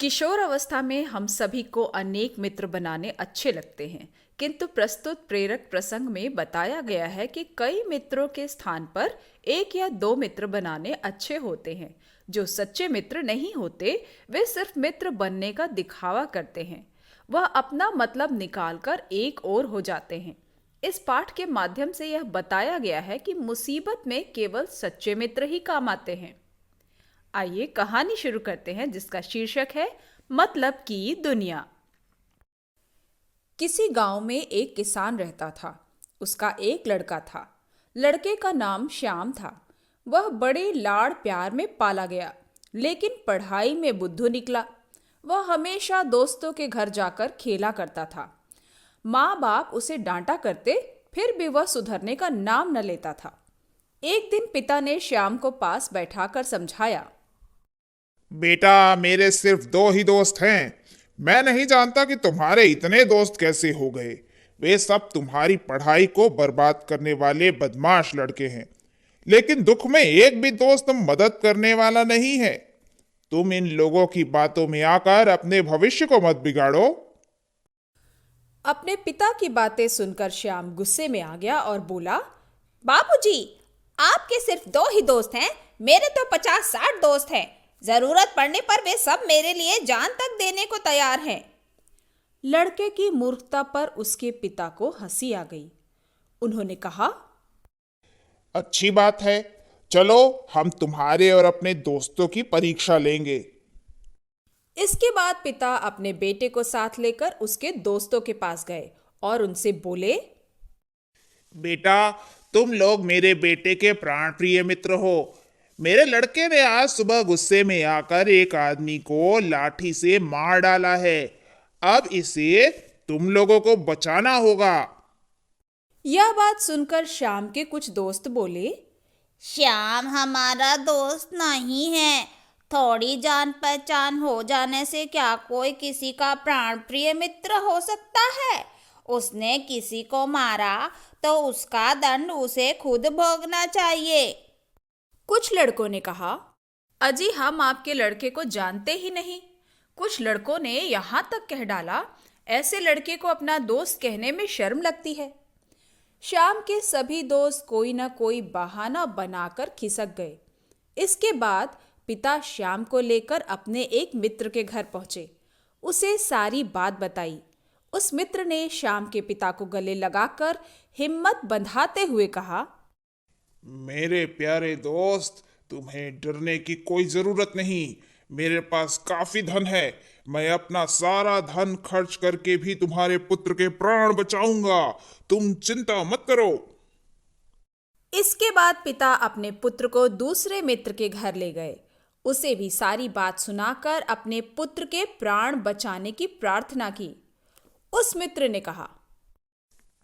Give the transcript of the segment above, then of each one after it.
किशोर अवस्था में हम सभी को अनेक मित्र बनाने अच्छे लगते हैं, किंतु प्रस्तुत प्रेरक प्रसंग में बताया गया है कि कई मित्रों के स्थान पर एक या दो मित्र बनाने अच्छे होते हैं। जो सच्चे मित्र नहीं होते, वे सिर्फ मित्र बनने का दिखावा करते हैं। वह अपना मतलब निकालकर एक और हो जाते हैं। इस पाठ के माध्यम से यह बताया गया है कि मुसीबत में केवल सच्चे मित्र ही काम आते हैं। आइए कहानी शुरू करते हैं, जिसका शीर्षक है मतलब की दुनिया। किसी गांव में एक किसान रहता था। उसका एक लड़का था। लड़के का नाम श्याम था। वह बड़े लाड़ प्यार में पाला गया, लेकिन पढ़ाई में बुद्धू निकला। वह हमेशा दोस्तों के घर जाकर खेला करता था। माँ बाप उसे डांटा करते, फिर भी वह सुधरने का नाम न लेता था। एक दिन पिता ने श्याम को पास बैठाकर समझाया। बेटा, मेरे सिर्फ दो ही दोस्त हैं। मैं नहीं जानता कि तुम्हारे इतने दोस्त कैसे हो गए। वे सब तुम्हारी पढ़ाई को बर्बाद करने वाले बदमाश लड़के हैं। लेकिन दुख में एक भी दोस्त मदद करने वाला नहीं है। तुम इन लोगों की बातों में आकर अपने भविष्य को मत बिगाड़ो। अपने पिता की बातें सुनकर श्याम गुस्से में आ गया और बोला, बाबूजी, आपके सिर्फ दो ही दोस्त हैं। मेरे तो 50-60 दोस्त हैं। जरूरत पड़ने पर वे सब मेरे लिए जान तक देने को तैयार हैं। लड़के की मूर्खता पर उसके पिता को हंसी आ गई। उन्होंने कहा, अच्छी बात है, चलो हम तुम्हारे और अपने दोस्तों की परीक्षा लेंगे। इसके बाद पिता अपने बेटे को साथ लेकर उसके दोस्तों के पास गए और उनसे बोले, बेटा, तुम लोग मेरे बेटे के प्राण प्रिय मित्र हो। मेरे लड़के ने आज सुबह गुस्से में आकर एक आदमी को लाठी से मार डाला है। अब इसे तुम लोगों को बचाना होगा। यह बात सुनकर श्याम के कुछ दोस्त बोले, श्याम हमारा दोस्त नहीं है। थोड़ी जान पहचान हो जाने से क्या कोई किसी का प्राण प्रिय मित्र हो सकता है? उसने किसी को मारा तो उसका दंड उसे खुद भोगना चाहिए। कुछ लड़कों ने कहा, अजी हम आपके लड़के को जानते ही नहीं। कुछ लड़कों ने यहां तक कह डाला, ऐसे लड़के को अपना दोस्त कहने में शर्म लगती है। श्याम के सभी दोस्त कोई न कोई बहाना बनाकर खिसक गए। इसके बाद पिता श्याम को लेकर अपने एक मित्र के घर पहुंचे। उसे सारी बात बताई। उस मित्र ने श्याम के पिता को गले लगाकर हिम्मत बंधाते हुए कहा, मेरे प्यारे दोस्त, तुम्हें डरने की कोई जरूरत नहीं। मेरे पास काफी धन है। मैं अपना सारा धन खर्च करके भी तुम्हारे पुत्र के प्राण बचाऊंगा। तुम चिंता मत करो। इसके बाद पिता अपने पुत्र को दूसरे मित्र के घर ले गए। उसे भी सारी बात सुनाकर अपने पुत्र के प्राण बचाने की प्रार्थना की। उस मित्र ने कहा,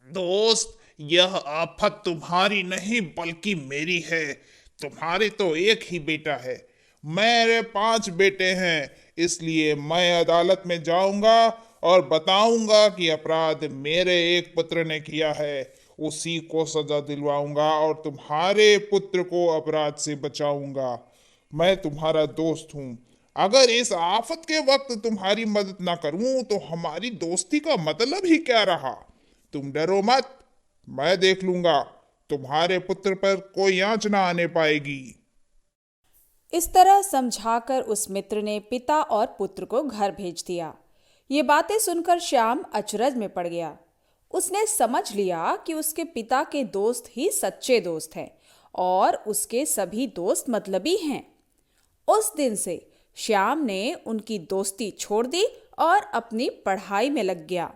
दोस्त, यह आफत तुम्हारी नहीं बल्कि मेरी है। तुम्हारे तो एक ही बेटा है, मेरे 5 बेटे हैं। इसलिए मैं अदालत में जाऊंगा और बताऊंगा कि अपराध मेरे एक पुत्र ने किया है। उसी को सजा दिलवाऊंगा और तुम्हारे पुत्र को अपराध से बचाऊंगा। मैं तुम्हारा दोस्त हूं। अगर इस आफत के वक्त तुम्हारी मदद ना करूं तो हमारी दोस्ती का मतलब ही क्या रहा? तुम डरो मत, मैं देख लूंगा। तुम्हारे पुत्र पर कोई आंच ना आने पाएगी। इस तरह समझाकर उस मित्र ने पिता और पुत्र को घर भेज दिया। ये बातें सुनकर श्याम अचरज में पड़ गया। उसने समझ लिया कि उसके पिता के दोस्त ही सच्चे दोस्त हैं और उसके सभी दोस्त मतलबी हैं। उस दिन से श्याम ने उनकी दोस्ती छोड़ दी और अपनी पढ़ाई में लग गया।